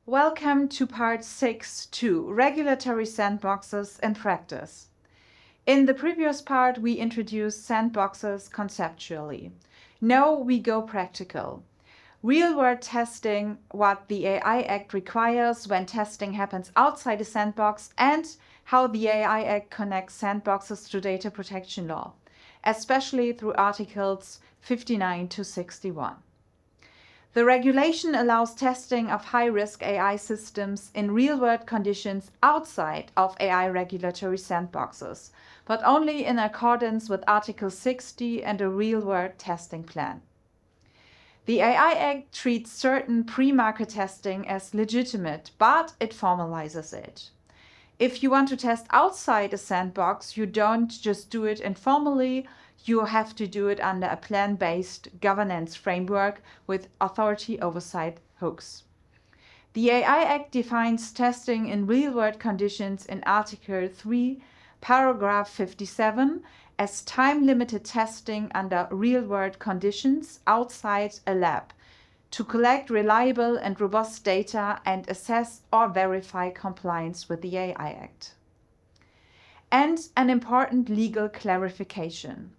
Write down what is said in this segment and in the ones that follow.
Welcome to part 6.2, Regulatory Sandboxes in Practice. In the previous part, we introduced sandboxes conceptually. Now we go practical. Real-world testing, what the AI Act requires when testing happens outside a sandbox, and how the AI Act connects sandboxes to data protection law, especially through Articles 59 to 61. The regulation allows testing of high-risk AI systems in real-world conditions outside of AI regulatory sandboxes, but only in accordance with Article 60 and a real-world testing plan. The AI Act treats certain pre-market testing as legitimate, but it formalizes it. If you want to test outside a sandbox, you don't just do it informally, you have to do it under a plan-based governance framework with authority oversight hooks. The AI Act defines testing in real-world conditions in Article 3, paragraph 57 as time-limited testing under real-world conditions outside a lab to collect reliable and robust data and assess or verify compliance with the AI Act. And an important legal clarification.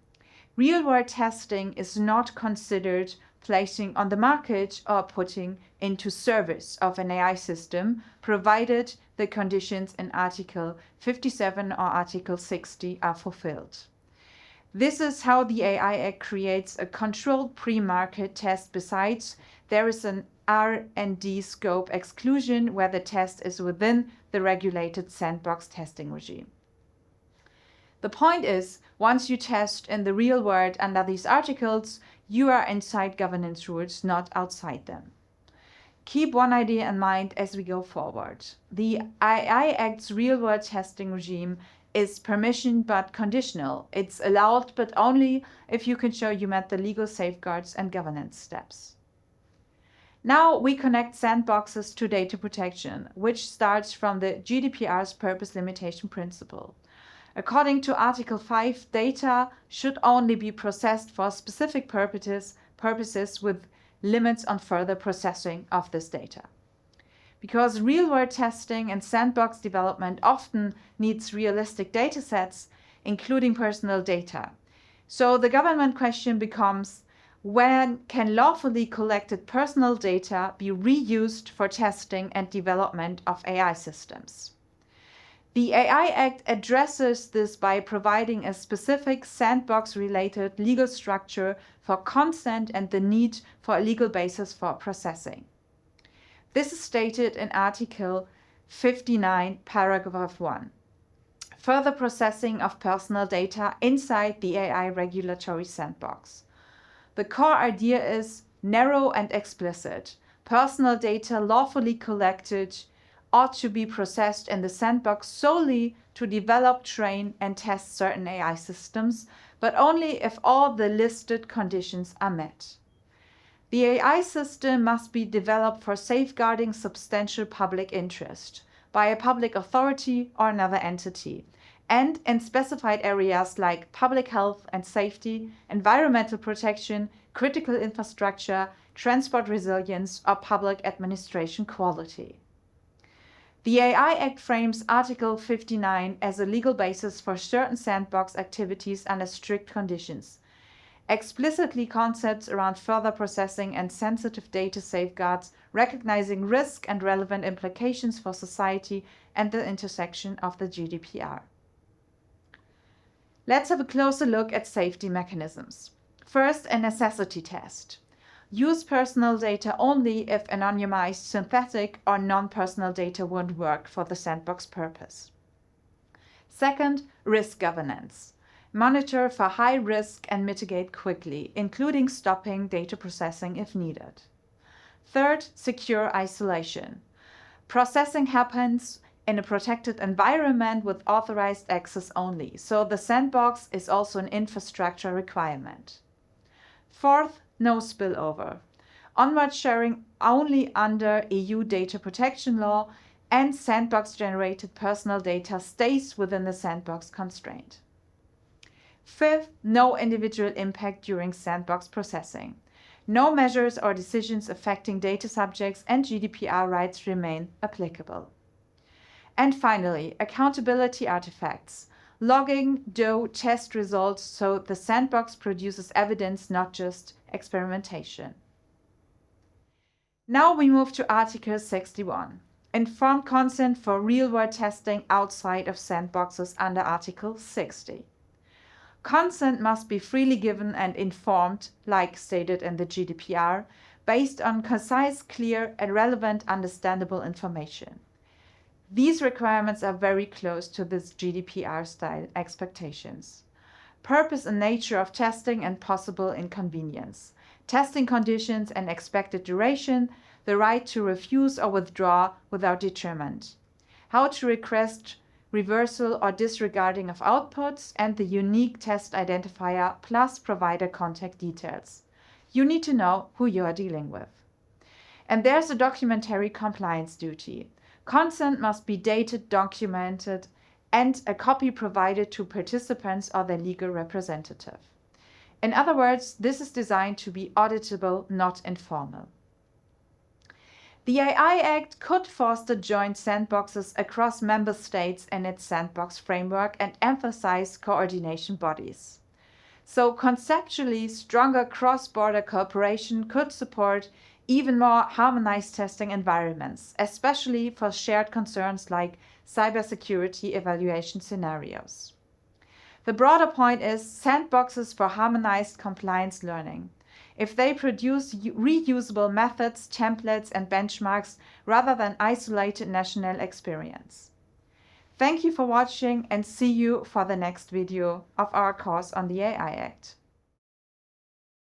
Real-world testing is not considered placing on the market or putting into service of an AI system, provided the conditions in Article 57 or Article 60 are fulfilled. This is how the AI Act creates a controlled pre-market test. Besides, there is an R&D scope exclusion where the test is within the regulated sandbox testing regime. The point is, once you test in the real world under these articles, you are inside governance rules, not outside them. Keep one idea in mind as we go forward. The AI Act's real-world testing regime is permission but conditional. It's allowed, but only if you can show you met the legal safeguards and governance steps. Now we connect sandboxes to data protection, which starts from the GDPR's purpose limitation principle. According to Article 5, data should only be processed for specific purposes with limits on further processing of this data. Because real-world testing and sandbox development often needs realistic data sets, including personal data. So the government question becomes, when can lawfully collected personal data be reused for testing and development of AI systems? The AI Act addresses this by providing a specific sandbox-related legal structure for consent and the need for a legal basis for processing. This is stated in Article 59, paragraph 1. Further processing of personal data inside the AI regulatory sandbox. The core idea is narrow and explicit. Personal data lawfully collected ought to be processed in the sandbox solely to develop, train, and test certain AI systems, but only if all the listed conditions are met. The AI system must be developed for safeguarding substantial public interest by a public authority or another entity, and in specified areas like public health and safety, environmental protection, critical infrastructure, transport resilience, or public administration quality. The AI Act frames Article 59 as a legal basis for certain sandbox activities under strict conditions. Explicitly concepts around further processing and sensitive data safeguards, recognizing risk and relevant implications for society and the intersection of the GDPR. Let's have a closer look at safety mechanisms. First, a necessity test. Use personal data only if anonymized synthetic or non-personal data won't work for the sandbox purpose. Second, risk governance. Monitor for high risk and mitigate quickly, including stopping data processing if needed. Third, secure isolation. Processing happens in a protected environment with authorized access only, so the sandbox is also an infrastructure requirement. Fourth, no spillover. Onward sharing only under EU data protection law, and sandbox-generated personal data stays within the sandbox constraint. Fifth, no individual impact during sandbox processing. No measures or decisions affecting data subjects and GDPR rights remain applicable. And finally, accountability artifacts. Logging DOE test results so the sandbox produces evidence, not just experimentation. Now we move to Article 61. Informed consent for real-world testing outside of sandboxes under Article 60. Consent must be freely given and informed, like stated in the GDPR, based on concise, clear, and relevant understandable information. These requirements are very close to the GDPR-style expectations. Purpose and nature of testing and possible inconvenience. Testing conditions and expected duration, the right to refuse or withdraw without deterrent. How to request reversal or disregarding of outputs, and the unique test identifier plus provider contact details. You need to know who you are dealing with. And there's a documentary compliance duty. Consent must be dated, documented, and a copy provided to participants or their legal representative. In other words, this is designed to be auditable, not informal. The AI Act could foster joint sandboxes across member states in its sandbox framework and emphasize coordination bodies. So conceptually, stronger cross-border cooperation could support even more harmonized testing environments, especially for shared concerns like cybersecurity evaluation scenarios. The broader point is sandboxes for harmonized compliance learning. If they produce reusable methods, templates, and benchmarks rather than isolated national experience. Thank you for watching and see you for the next video of our course on the AI Act.